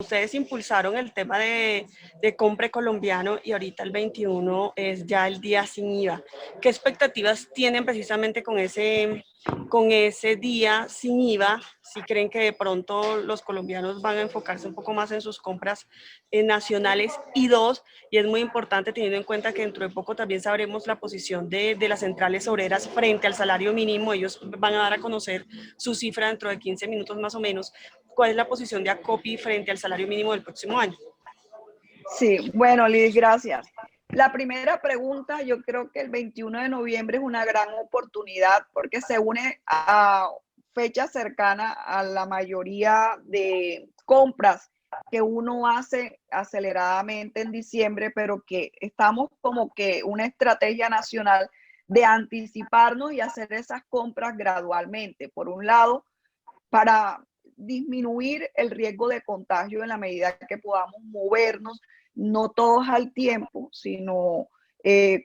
ustedes impulsaron el tema de compre colombiano y ahorita el 21 es ya el día sin IVA. ¿Qué expectativas tienen precisamente con ese día sin IVA? Si creen que de pronto los colombianos van a enfocarse un poco más en sus compras nacionales. Y dos, y es muy importante teniendo en cuenta que dentro de poco también sabremos la posición de las centrales obreras frente al salario mínimo. Ellos van a dar a conocer su cifra dentro de 15 minutos más o menos. ¿Cuál es la posición de ACOPI frente al salario mínimo del próximo año? Sí, bueno, Liz, gracias. La primera pregunta, yo creo que el 21 de noviembre es una gran oportunidad porque se une a fecha cercana a la mayoría de compras que uno hace aceleradamente en diciembre, pero que estamos como que una estrategia nacional de anticiparnos y hacer esas compras gradualmente. Por un lado, para disminuir el riesgo de contagio en la medida que podamos movernos, no todos al tiempo, sino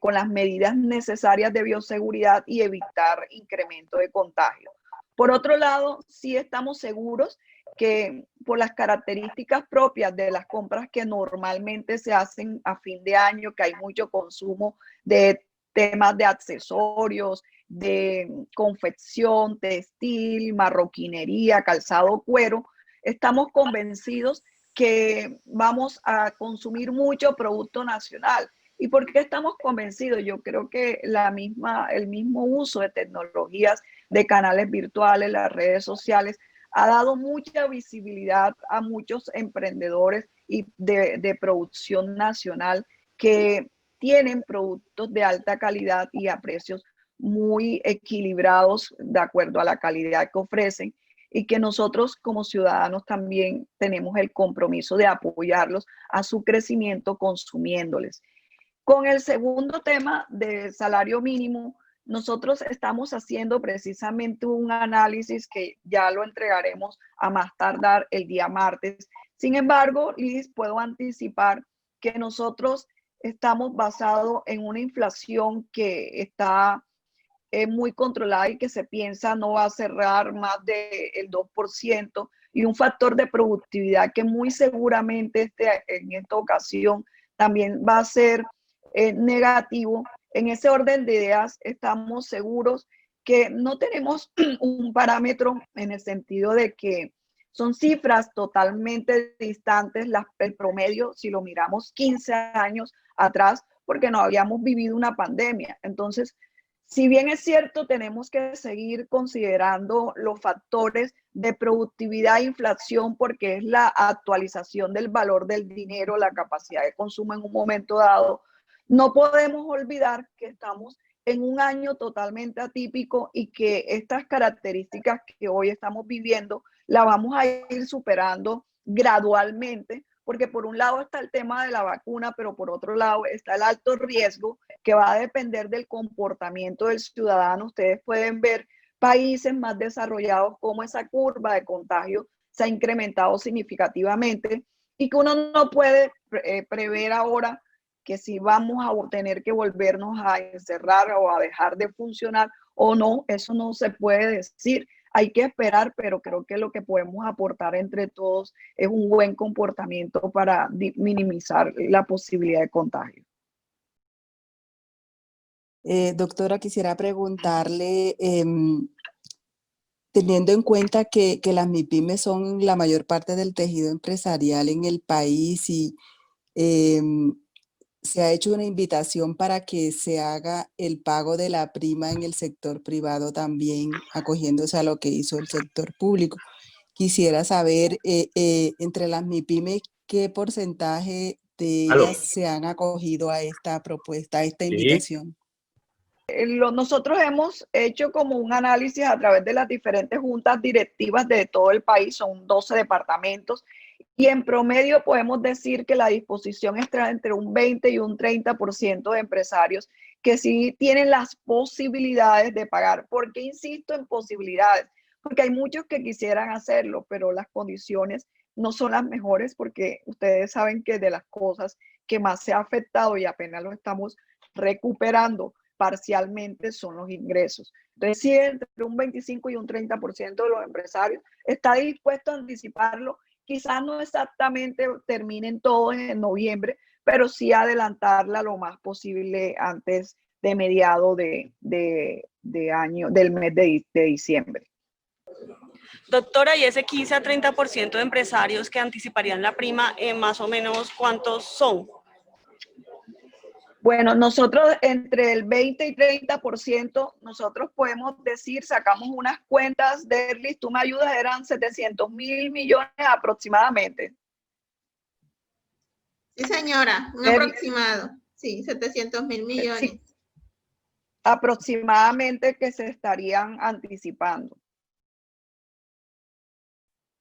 con las medidas necesarias de bioseguridad y evitar incremento de contagio. Por otro lado, sí estamos seguros que por las características propias de las compras que normalmente se hacen a fin de año, que hay mucho consumo de temas de accesorios, de confección, textil, marroquinería, calzado, cuero, estamos convencidos que vamos a consumir mucho producto nacional. ¿Y por qué estamos convencidos? Yo creo que el mismo uso de tecnologías, de canales virtuales, las redes sociales, ha dado mucha visibilidad a muchos emprendedores y de producción nacional que tienen productos de alta calidad y a precios muy equilibrados de acuerdo a la calidad que ofrecen y que nosotros como ciudadanos también tenemos el compromiso de apoyarlos a su crecimiento consumiéndoles. Con el segundo tema de salario mínimo, nosotros estamos haciendo precisamente un análisis que ya lo entregaremos a más tardar el día martes. Sin embargo, Liz, puedo anticipar que nosotros estamos basados en una inflación que está muy controlada y que se piensa no va a cerrar más del 2% y un factor de productividad que muy seguramente en esta ocasión también va a ser negativo. En ese orden de ideas estamos seguros que no tenemos un parámetro en el sentido de que son cifras totalmente distantes, el promedio, si lo miramos 15 años atrás, porque no habíamos vivido una pandemia. Entonces, si bien es cierto, tenemos que seguir considerando los factores de productividad e inflación porque es la actualización del valor del dinero, la capacidad de consumo en un momento dado. No podemos olvidar que estamos en un año totalmente atípico y que estas características que hoy estamos viviendo la vamos a ir superando gradualmente, porque por un lado está el tema de la vacuna, pero por otro lado está el alto riesgo que va a depender del comportamiento del ciudadano. Ustedes pueden ver países más desarrollados como esa curva de contagio se ha incrementado significativamente y que uno no puede prever ahora que si vamos a tener que volvernos a encerrar o a dejar de funcionar o no, eso no se puede decir. Hay que esperar, pero creo que lo que podemos aportar entre todos es un buen comportamiento para minimizar la posibilidad de contagio. Doctora, quisiera preguntarle, teniendo en cuenta que las MIPYMES son la mayor parte del tejido empresarial en el país y se ha hecho una invitación para que se haga el pago de la prima en el sector privado también, acogiéndose a lo que hizo el sector público. Quisiera saber, entre las MIPYMES, ¿qué porcentaje de ellas se han acogido a esta propuesta, a esta invitación? Nosotros hemos hecho como un análisis a través de las diferentes juntas directivas de todo el país, son 12 departamentos, y en promedio podemos decir que la disposición está entre un 20 y un 30% de empresarios que sí tienen las posibilidades de pagar. ¿Por qué insisto en posibilidades? Porque hay muchos que quisieran hacerlo, pero las condiciones no son las mejores porque ustedes saben que de las cosas que más se ha afectado y apenas lo estamos recuperando parcialmente son los ingresos. Entonces, si entre un 25 y un 30% de los empresarios está dispuesto a anticiparlo, quizás no exactamente terminen todos en noviembre, pero sí adelantarla lo más posible antes de mediado de año, del mes de diciembre. Doctora, y ese 15 a 30% de empresarios que anticiparían la prima, más o menos, ¿cuántos son? Bueno, nosotros entre el 20 y 30%, nosotros podemos decir, sacamos unas cuentas, Derlis, tú me ayudas, eran 700.000 millones aproximadamente. Sí, señora, un aproximado. Sí, 700.000 millones. Sí, aproximadamente que se estarían anticipando.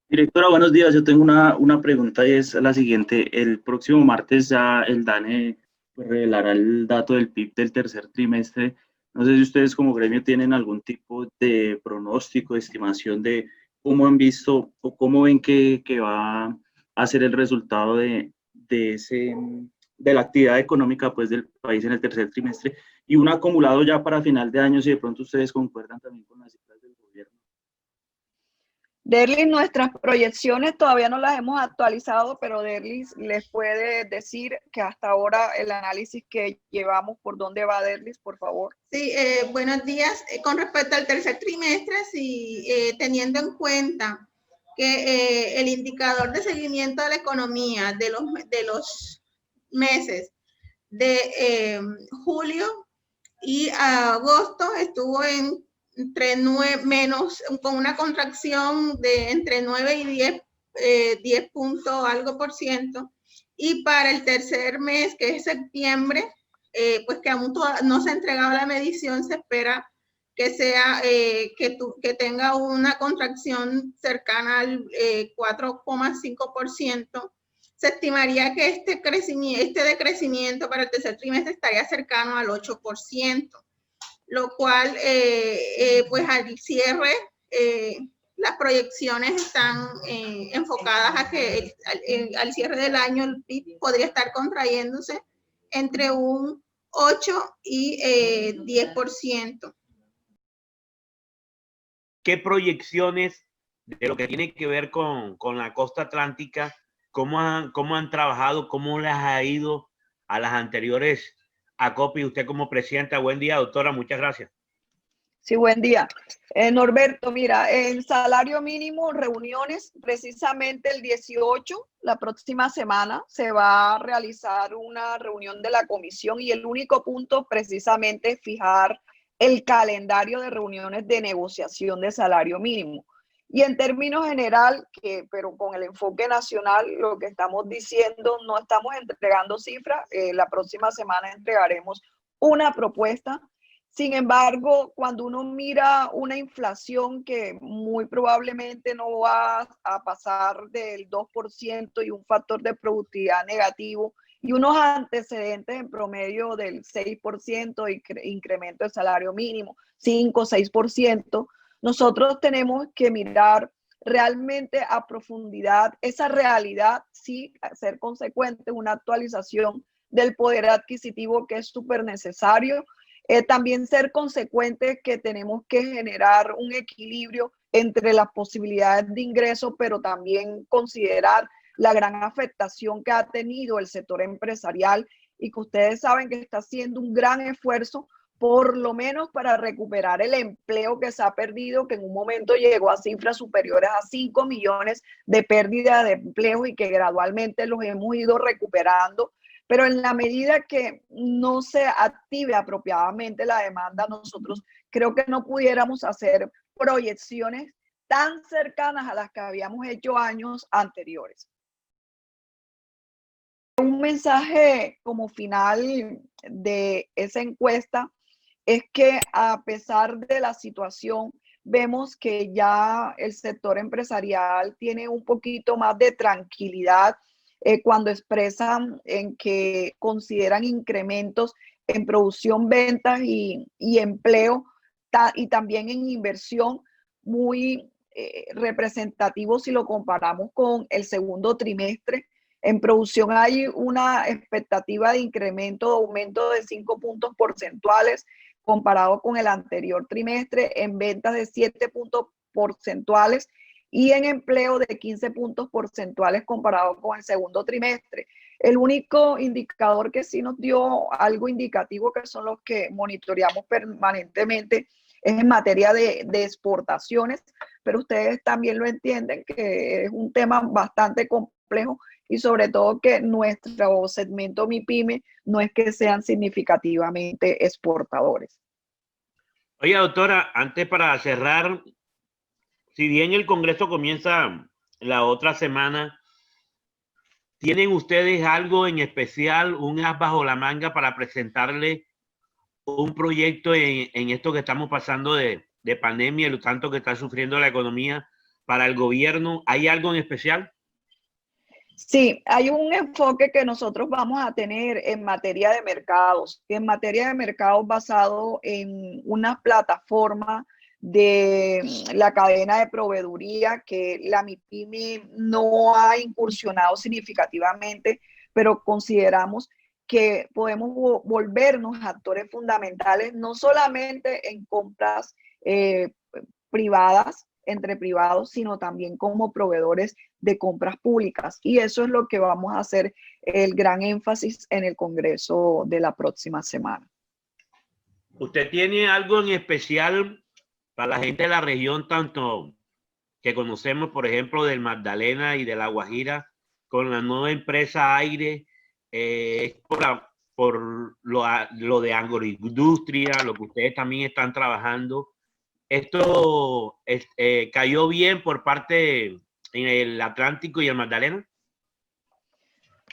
Directora, buenos días. Yo tengo una pregunta y es la siguiente. El próximo martes ya el DANE revelará el dato del PIB del tercer trimestre. No sé si ustedes como gremio tienen algún tipo de pronóstico, estimación de cómo han visto o cómo ven que va a ser el resultado de la actividad económica pues, del país en el tercer trimestre y un acumulado ya para final de año, si de pronto ustedes concuerdan también con las cifras del gobierno. Derlis, nuestras proyecciones todavía no las hemos actualizado, pero Derlis les puede decir que hasta ahora el análisis que llevamos, ¿por dónde va Derlis, por favor? Sí, buenos días. Con respecto al tercer trimestre, sí, teniendo en cuenta que el indicador de seguimiento de la economía de los meses de julio y agosto estuvo entre 9 menos, con una contracción de entre 9 y 10 punto algo por ciento. Y para el tercer mes, que es septiembre, pues que aún no se ha entregado la medición, se espera que sea, que tenga una contracción cercana al 4,5%. Se estimaría que este decrecimiento para el tercer trimestre estaría cercano al 8%, lo cual, pues al cierre, las proyecciones están enfocadas a que al cierre del año el PIB podría estar contrayéndose entre un 8 y 10%. ¿Qué proyecciones de lo que tiene que ver con la costa atlántica, cómo han trabajado, cómo les ha ido a las anteriores ACOPI? Usted como presidenta, buen día, doctora, muchas gracias. Sí, buen día. Norberto, mira, el salario mínimo, reuniones, precisamente el 18, la próxima semana, se va a realizar una reunión de la comisión y el único punto precisamente es fijar el calendario de reuniones de negociación de salario mínimo. Y en términos general, pero con el enfoque nacional, lo que estamos diciendo, no estamos entregando cifras, la próxima semana entregaremos una propuesta. Sin embargo, cuando uno mira una inflación que muy probablemente no va a pasar del 2% y un factor de productividad negativo y unos antecedentes en promedio del 6% y incremento del salario mínimo, 5 o 6%, nosotros tenemos que mirar realmente a profundidad esa realidad, sí, ser consecuente, una actualización del poder adquisitivo que es súper necesario. También ser consecuentes que tenemos que generar un equilibrio entre las posibilidades de ingreso, pero también considerar la gran afectación que ha tenido el sector empresarial y que ustedes saben que está haciendo un gran esfuerzo, por lo menos para recuperar el empleo que se ha perdido, que en un momento llegó a cifras superiores a 5 millones de pérdida de empleo y que gradualmente los hemos ido recuperando. Pero en la medida que no se active apropiadamente la demanda, nosotros creo que no pudiéramos hacer proyecciones tan cercanas a las que habíamos hecho años anteriores. Un mensaje como final de esa encuesta es que a pesar de la situación, vemos que ya el sector empresarial tiene un poquito más de tranquilidad cuando expresan en que consideran incrementos en producción, ventas y empleo y también en inversión muy representativos si lo comparamos con el segundo trimestre. En producción hay una expectativa de incremento, de aumento de 5 puntos porcentuales comparado con el anterior trimestre, en ventas de 7 puntos porcentuales y en empleo de 15 puntos porcentuales comparado con el segundo trimestre. El único indicador que sí nos dio algo indicativo, que son los que monitoreamos permanentemente, es en materia de exportaciones, pero ustedes también lo entienden que es un tema bastante complejo y sobre todo que nuestro segmento MIPYME no es que sean significativamente exportadores. Oye, doctora, antes para cerrar, si bien el Congreso comienza la otra semana, ¿tienen ustedes algo en especial, un as bajo la manga para presentarle un proyecto en esto que estamos pasando de pandemia y lo tanto que está sufriendo la economía para el gobierno? ¿Hay algo en especial? Sí, hay un enfoque que nosotros vamos a tener en materia de mercados, basado en una plataforma de la cadena de proveeduría que la MIPYME no ha incursionado significativamente, pero consideramos que podemos volvernos actores fundamentales, no solamente en compras privadas, entre privados, sino también como proveedores de compras públicas. Y eso es lo que vamos a hacer el gran énfasis en el Congreso de la próxima semana. ¿Usted tiene algo en especial para la gente de la región, tanto que conocemos, por ejemplo, del Magdalena y de La Guajira, con la nueva empresa Aire, por lo de agroindustria, lo que ustedes también están trabajando? ¿Esto cayó bien por parte en el Atlántico y el Magdalena?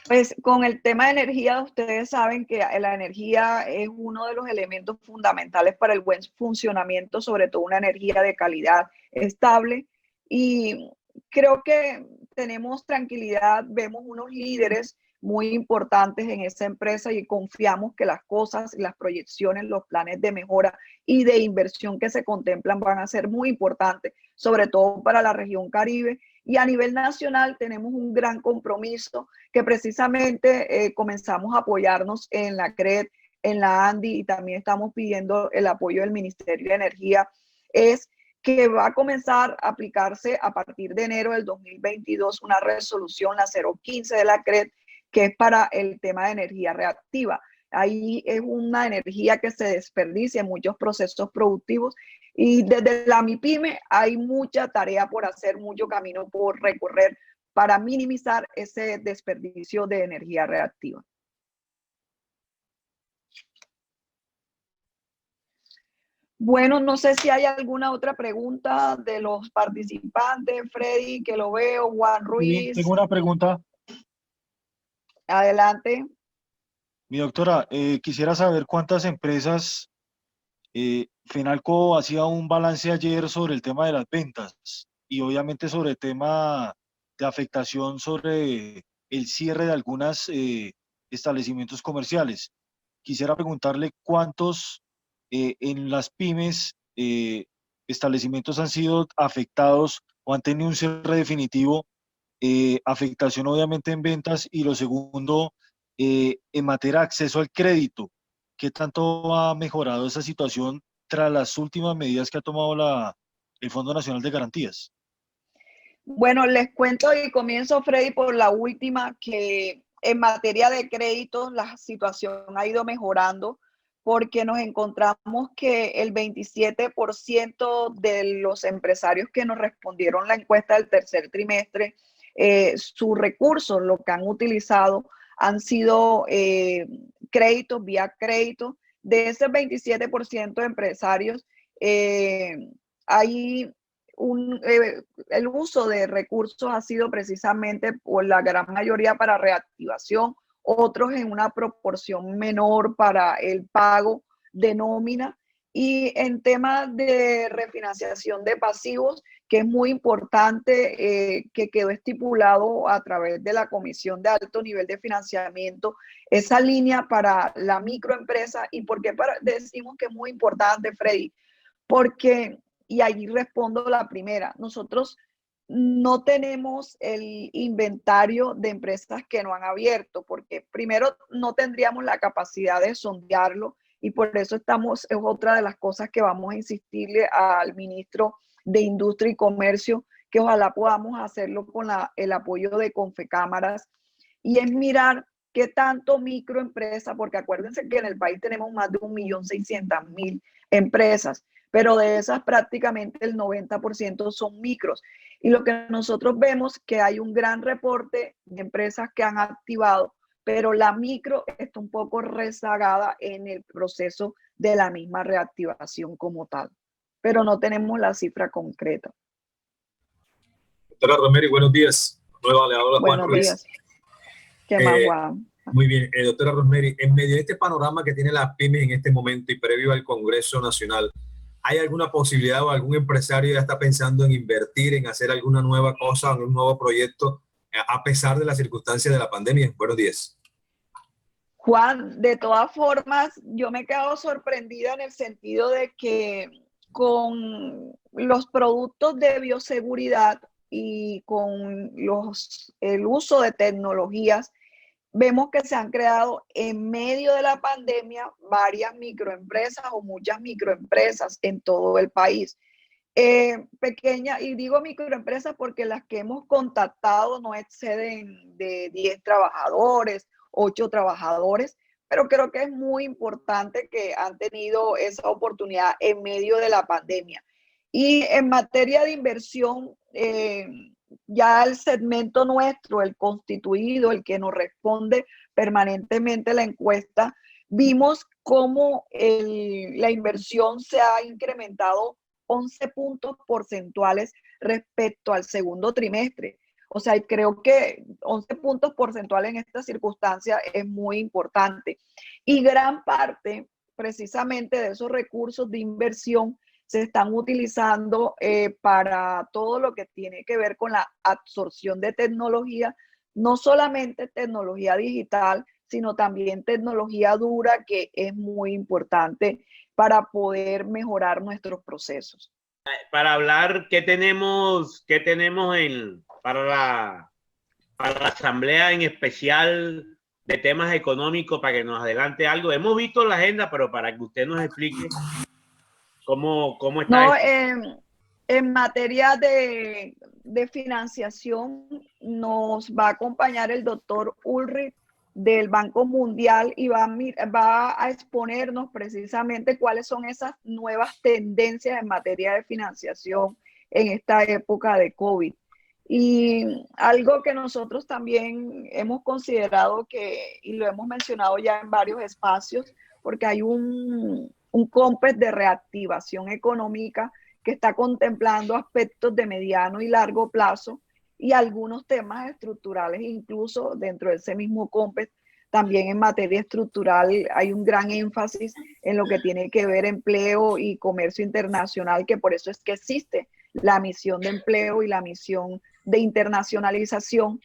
Pues con el tema de energía, ustedes saben que la energía es uno de los elementos fundamentales para el buen funcionamiento, sobre todo una energía de calidad estable. Y creo que tenemos tranquilidad, vemos unos líderes muy importantes en esa empresa y confiamos que las cosas, las proyecciones, los planes de mejora y de inversión que se contemplan van a ser muy importantes, sobre todo para la región Caribe. Y a nivel nacional tenemos un gran compromiso que precisamente comenzamos a apoyarnos en la CRED, en la ANDI, y también estamos pidiendo el apoyo del Ministerio de Energía, es que va a comenzar a aplicarse a partir de enero del 2022 una resolución, la 015 de la CRED, que es para el tema de energía reactiva. Ahí es una energía que se desperdicia en muchos procesos productivos y desde la MIPYME hay mucha tarea por hacer, mucho camino por recorrer para minimizar ese desperdicio de energía reactiva. Bueno, no sé si hay alguna otra pregunta de los participantes. Freddy, que lo veo, Juan Ruiz. Sí, tengo una pregunta. Adelante. Mi doctora, quisiera saber cuántas empresas, Fenalco hacía un balance ayer sobre el tema de las ventas y obviamente sobre el tema de afectación sobre el cierre de algunos establecimientos comerciales. Quisiera preguntarle cuántos en las pymes establecimientos han sido afectados o han tenido un cierre definitivo, afectación obviamente en ventas, y lo segundo, en materia de acceso al crédito, ¿qué tanto ha mejorado esa situación tras las últimas medidas que ha tomado el Fondo Nacional de Garantías? Bueno, les cuento y comienzo, Freddy, por la última, que en materia de créditos la situación ha ido mejorando porque nos encontramos que el 27% de los empresarios que nos respondieron la encuesta del tercer trimestre, sus recursos, lo que han utilizado, han sido créditos, vía crédito. De ese 27% de empresarios, hay el uso de recursos ha sido precisamente por la gran mayoría para reactivación, otros en una proporción menor para el pago de nómina. Y en temas de refinanciación de pasivos, que es muy importante, que quedó estipulado a través de la Comisión de Alto Nivel de Financiamiento, esa línea para la microempresa. ¿Y por qué decimos que es muy importante, Freddy? Porque, y allí respondo la primera, nosotros no tenemos el inventario de empresas que no han abierto, porque primero no tendríamos la capacidad de sondearlo y por eso es otra de las cosas que vamos a insistirle al ministro de Industria y Comercio, que ojalá podamos hacerlo con el apoyo de Confecámaras, y es mirar qué tanto microempresa, porque acuérdense que en el país tenemos más de 1.600.000 empresas, pero de esas prácticamente el 90% son micros. Y lo que nosotros vemos que hay un gran reporte de empresas que han activado, pero la micro está un poco rezagada en el proceso de la misma reactivación como tal. Pero no tenemos la cifra concreta. Doctora Romero, buenos días. Nueva le habla Juan Buenos Ruiz. días. ¿Qué más, Juan? Muy bien, doctora Rosemary, en medio de este panorama que tiene las pymes en este momento y previo al Congreso Nacional, ¿hay alguna posibilidad o algún empresario ya está pensando en invertir, en hacer alguna nueva cosa, un nuevo proyecto, a pesar de las circunstancias de la pandemia? Buenos días. Juan, de todas formas, yo me he quedado sorprendida en el sentido de que con los productos de bioseguridad y con el uso de tecnologías, vemos que se han creado en medio de la pandemia varias microempresas o muchas microempresas en todo el país. Pequeñas, y digo microempresas porque las que hemos contactado no exceden de 10 trabajadores, 8 trabajadores, pero creo que es muy importante que han tenido esa oportunidad en medio de la pandemia. Y en materia de inversión, ya el segmento nuestro, el constituido, el que nos responde permanentemente la encuesta, vimos cómo la inversión se ha incrementado 11 puntos porcentuales respecto al segundo trimestre. O sea, creo que 11 puntos porcentuales en esta circunstancia es muy importante. Y gran parte precisamente de esos recursos de inversión se están utilizando para todo lo que tiene que ver con la absorción de tecnología, no solamente tecnología digital, sino también tecnología dura, que es muy importante para poder mejorar nuestros procesos. Para hablar, ¿qué tenemos para la asamblea en especial de temas económicos, para que nos adelante algo? Hemos visto la agenda, pero para que usted nos explique cómo está. No, en materia de financiación nos va a acompañar el doctor Ulrich del Banco Mundial y va a exponernos precisamente cuáles son esas nuevas tendencias en materia de financiación en esta época de COVID. Y algo que nosotros también hemos considerado y lo hemos mencionado ya en varios espacios, porque hay un COMPES de reactivación económica que está contemplando aspectos de mediano y largo plazo y algunos temas estructurales, incluso dentro de ese mismo COMPES. También en materia estructural hay un gran énfasis en lo que tiene que ver empleo y comercio internacional, que por eso es que existe la misión de empleo y la misión de internacionalización.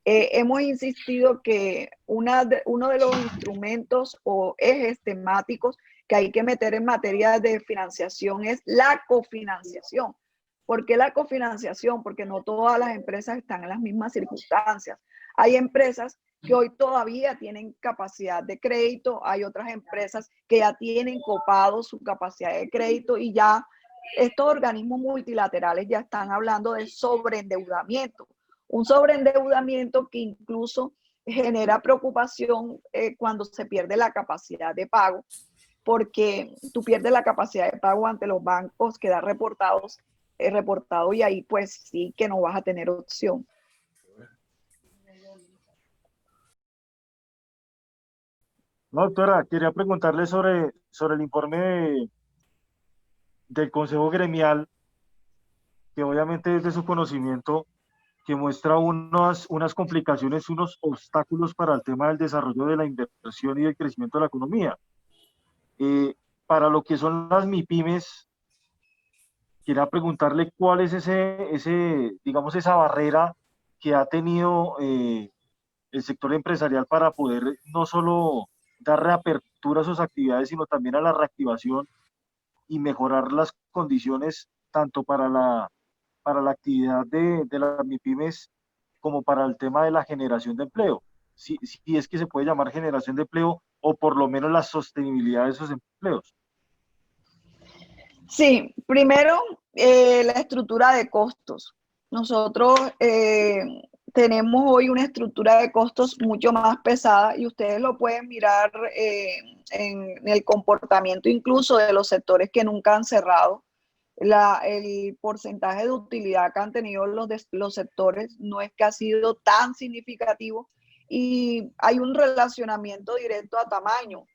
Hemos insistido que uno de los instrumentos o ejes temáticos que hay que meter en materia de financiación es la cofinanciación. ¿Por qué la cofinanciación? Porque no todas las empresas están en las mismas circunstancias. Hay empresas que hoy todavía tienen capacidad de crédito, hay otras empresas que ya tienen copado su capacidad de crédito y ya estos organismos multilaterales ya están hablando de sobreendeudamiento. Un sobreendeudamiento que incluso genera preocupación cuando se pierde la capacidad de pago, porque tú pierdes la capacidad de pago ante los bancos, queda reportado y ahí pues sí que no vas a tener opción. No, doctora, quería preguntarle sobre el informe del Consejo Gremial, que obviamente es de su conocimiento, que muestra unas complicaciones, unos obstáculos para el tema del desarrollo de la inversión y del crecimiento de la economía. Para lo que son las MIPYMES, quería preguntarle cuál es digamos, esa barrera que ha tenido el sector empresarial para poder no solo dar reapertura a sus actividades, sino también a la reactivación y mejorar las condiciones tanto para la actividad de las MIPYMES como para el tema de la generación de empleo. Si es que se puede llamar generación de empleo o por lo menos la sostenibilidad de esos empleos. Sí, primero la estructura de costos. nosotros tenemos hoy una estructura de costos mucho más pesada y ustedes lo pueden mirar en el comportamiento incluso de los sectores que nunca han cerrado. El porcentaje de utilidad que han tenido los sectores no es que ha sido tan significativo y hay un relacionamiento directo a tamaño.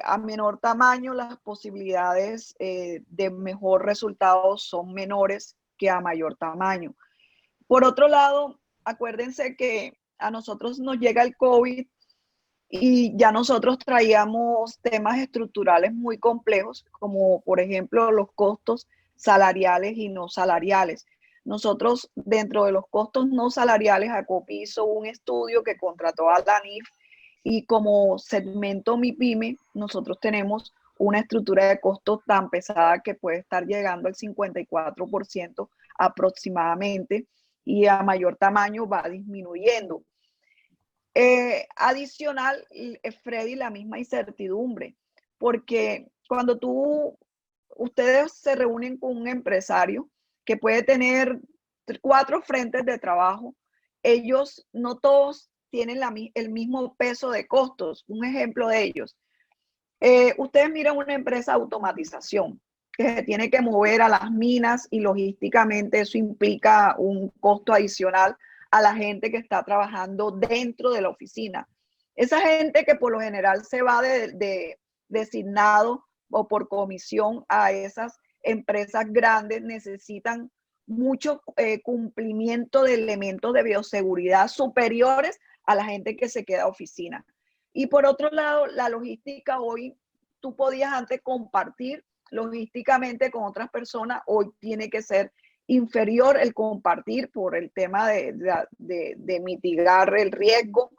A menor tamaño, las posibilidades de mejor resultado son menores que a mayor tamaño. Por otro lado, acuérdense que a nosotros nos llega el COVID y ya nosotros traíamos temas estructurales muy complejos, como por ejemplo los costos salariales y no salariales. Nosotros, dentro de los costos no salariales, Acopi hizo un estudio que contrató a la NIF y como segmento MIPYME, nosotros tenemos una estructura de costos tan pesada que puede estar llegando al 54% aproximadamente y a mayor tamaño va disminuyendo. Adicional, Freddy, la misma incertidumbre, porque cuando ustedes se reúnen con un empresario que puede tener 4 frentes de trabajo, ellos no todos tienen el mismo peso de costos. Un ejemplo de ellos, ustedes miran una empresa de automatización que se tiene que mover a las minas y logísticamente eso implica un costo adicional a la gente que está trabajando dentro de la oficina. Esa gente que por lo general se va designado o por comisión a esas empresas grandes necesitan mucho cumplimiento de elementos de bioseguridad superiores a la gente que se queda a oficina. Y por otro lado, la logística hoy, tú podías antes compartir logísticamente con otras personas, hoy tiene que ser inferior el compartir por el tema de mitigar el riesgo.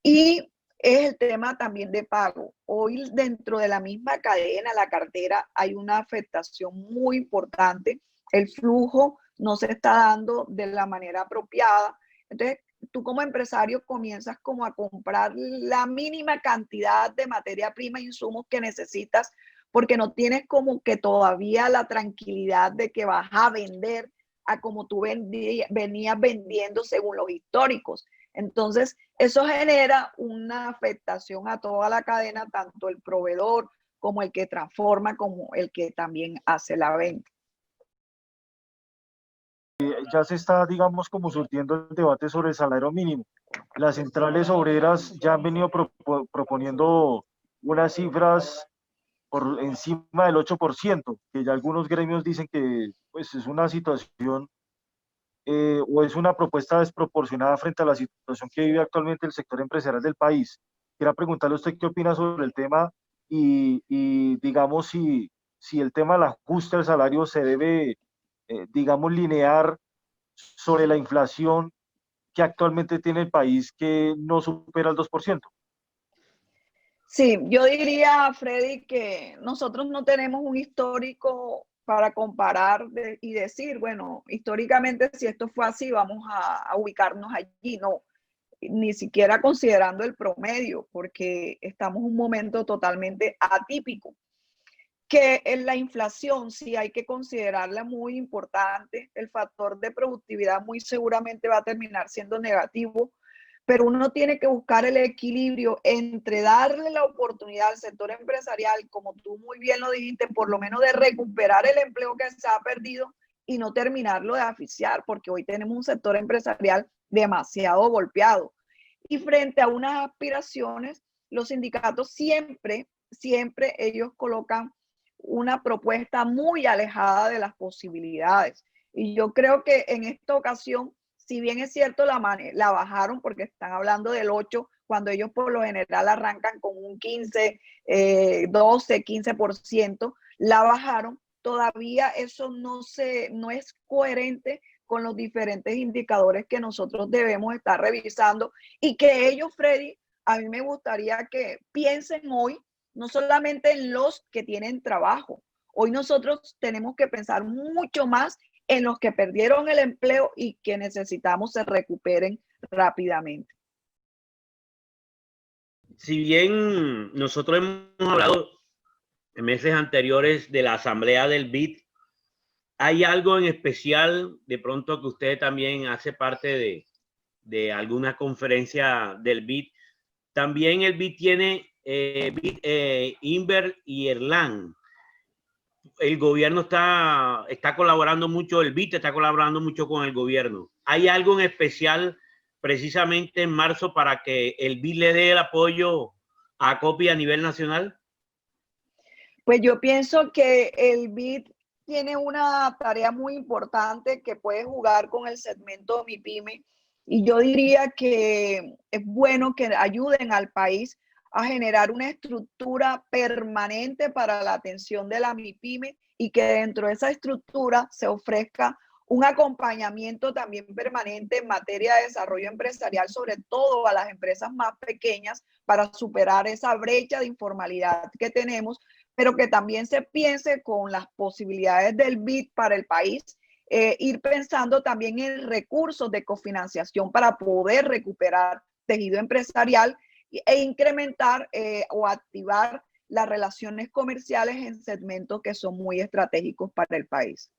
Y es el tema también de pago. Hoy dentro de la misma cadena, la cartera, hay una afectación muy importante. El flujo no se está dando de la manera apropiada. Entonces, tú como empresario comienzas como a comprar la mínima cantidad de materia prima e insumos que necesitas porque no tienes como que todavía la tranquilidad de que vas a vender a como tú venías vendiendo según los históricos. Entonces, eso genera una afectación a toda la cadena, tanto el proveedor como el que transforma, como el que también hace la venta. Ya se está, digamos, como surtiendo el debate sobre el salario mínimo. Las centrales obreras ya han venido proponiendo unas cifras por encima del 8%, que ya algunos gremios dicen que pues, es una situación o es una propuesta desproporcionada frente a la situación que vive actualmente el sector empresarial del país. Quería preguntarle a usted qué opina sobre el tema y digamos, si el tema del ajuste al salario se debe, digamos, linear sobre la inflación que actualmente tiene el país, que no supera el 2%. Sí, yo diría, Freddy, que nosotros no tenemos un histórico para comparar y decir, bueno, históricamente si esto fue así, vamos a ubicarnos allí. No, ni siquiera considerando el promedio, porque estamos en un momento totalmente atípico. Que en la inflación sí hay que considerarla muy importante. El factor de productividad muy seguramente va a terminar siendo negativo, pero uno tiene que buscar el equilibrio entre darle la oportunidad al sector empresarial, como tú muy bien lo dijiste, por lo menos de recuperar el empleo que se ha perdido y no terminarlo de asfixiar, porque hoy tenemos un sector empresarial demasiado golpeado. Y frente a unas aspiraciones, los sindicatos siempre ellos colocan una propuesta muy alejada de las posibilidades. Y yo creo que en esta ocasión, si bien es cierto, la bajaron porque están hablando del 8, cuando ellos por lo general arrancan con un 15, 12, 15%, la bajaron. Todavía eso no es coherente con los diferentes indicadores que nosotros debemos estar revisando y que ellos, Freddy, a mí me gustaría que piensen hoy no solamente en los que tienen trabajo. Hoy nosotros tenemos que pensar mucho más en los que perdieron el empleo y que necesitamos se recuperen rápidamente. Si bien nosotros hemos hablado en meses anteriores de la asamblea del BID, ¿Hay algo en especial de pronto que usted también hace parte de alguna conferencia del BID? También el BID tiene Inver y Erlang. El gobierno está colaborando mucho, el BID está colaborando mucho con el gobierno. ¿Hay algo en especial precisamente en marzo para que el BID le dé el apoyo a Acopi a nivel nacional? Pues yo pienso que el BID tiene una tarea muy importante que puede jugar con el segmento MIPYME, y yo diría que es bueno que ayuden al país a generar una estructura permanente para la atención de la MIPYME, y que dentro de esa estructura se ofrezca un acompañamiento también permanente en materia de desarrollo empresarial, sobre todo a las empresas más pequeñas, para superar esa brecha de informalidad que tenemos, pero que también se piense con las posibilidades del BID para el país, ir pensando también en recursos de cofinanciación para poder recuperar tejido empresarial e incrementar o activar las relaciones comerciales en segmentos que son muy estratégicos para el país.